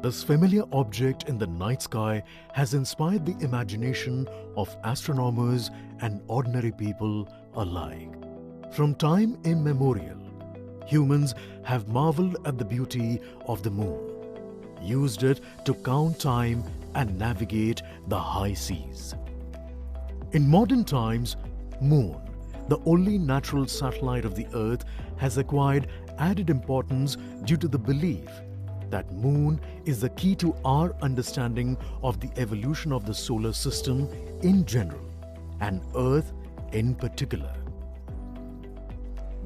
This familiar object in the night sky has inspired the imagination of astronomers and ordinary people alike. From time immemorial, humans have marveled at the beauty of the moon, used it to count time and navigate the high seas. In modern times, Moon, the only natural satellite of the Earth, has acquired added importance due to the belief that Moon is the key to our understanding of the evolution of the solar system in general and Earth in particular.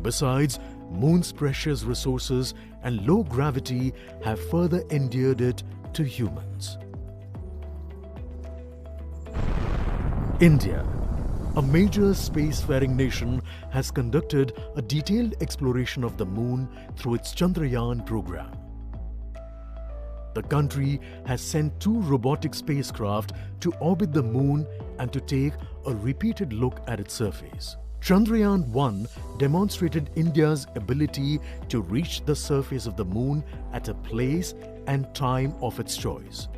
Besides, Moon's precious resources and low gravity have further endeared it to humans. India, a major spacefaring nation, has conducted a detailed exploration of the Moon through its Chandrayaan program. The country has sent 2 robotic spacecraft to orbit the Moon and to take a repeated look at its surface. Chandrayaan-1 demonstrated India's ability to reach the surface of the Moon at a place and time of its choice.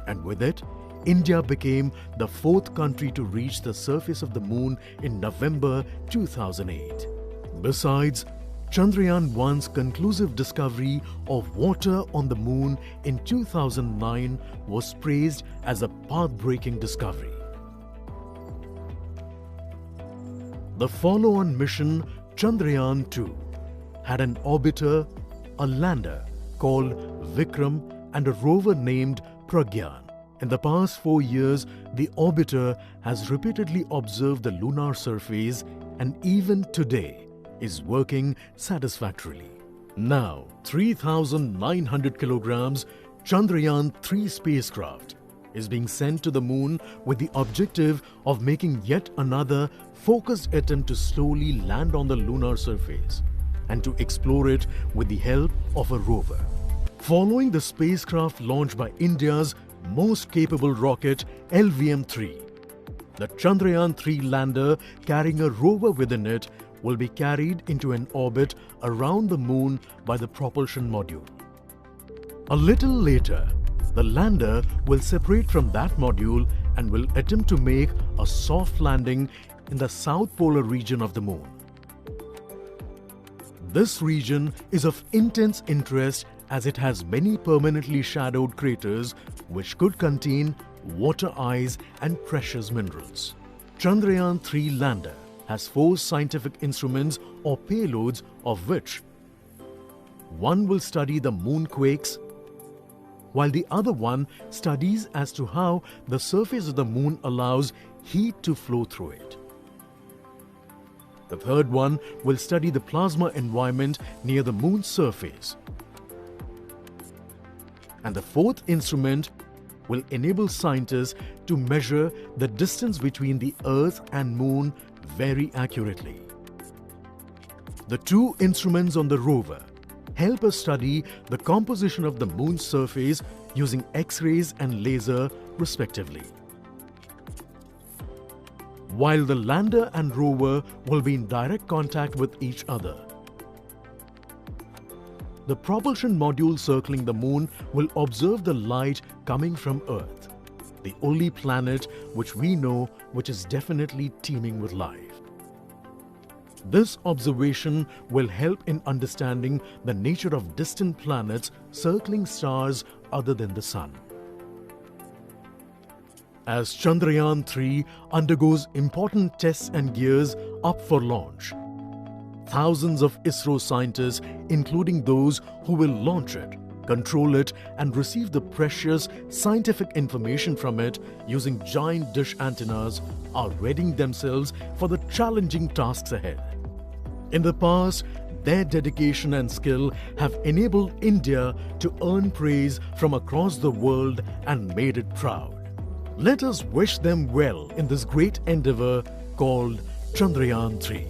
And with it, India became the 4th country to reach the surface of the Moon in November 2008. Besides, Chandrayaan-1's conclusive discovery of water on the Moon in 2009 was praised as a path-breaking discovery. The follow-on mission, Chandrayaan-2, had an orbiter, a lander called Vikram, and a rover named Pragyan. In the past 4 years, the orbiter has repeatedly observed the lunar surface and even today is working satisfactorily. Now, 3,900 kilograms Chandrayaan-3 spacecraft is being sent to the Moon with the objective of making yet another focused attempt to slowly land on the lunar surface and to explore it with the help of a rover. Following the spacecraft launched by India's most capable rocket LVM-3, the Chandrayaan-3 lander carrying a rover within it will be carried into an orbit around the Moon by the propulsion module. A little later, the lander will separate from that module and will attempt to make a soft landing in the south polar region of the Moon. This region is of intense interest as it has many permanently shadowed craters which could contain water ice and precious minerals. Chandrayaan-3 lander has 4 scientific instruments or payloads, of which one will study the moonquakes, while the other one studies as to how the surface of the Moon allows heat to flow through it. The third one will study the plasma environment near the Moon's surface. And the 4th instrument will enable scientists to measure the distance between the Earth and Moon very accurately. The 2 instruments on the rover help us study the composition of the Moon's surface using X-rays and laser respectively. While the lander and rover will be in direct contact with each other, the propulsion module circling the Moon will observe the light coming from Earth, the only planet which we know which is definitely teeming with life. This observation will help in understanding the nature of distant planets circling stars other than the Sun. As Chandrayaan-3 undergoes important tests and gears up for launch, thousands of ISRO scientists, including those who will launch it, control it, and receive the precious scientific information from it using giant dish antennas, are readying themselves for the challenging tasks ahead. In the past, their dedication and skill have enabled India to earn praise from across the world and made it proud. Let us wish them well in this great endeavor called Chandrayaan-3.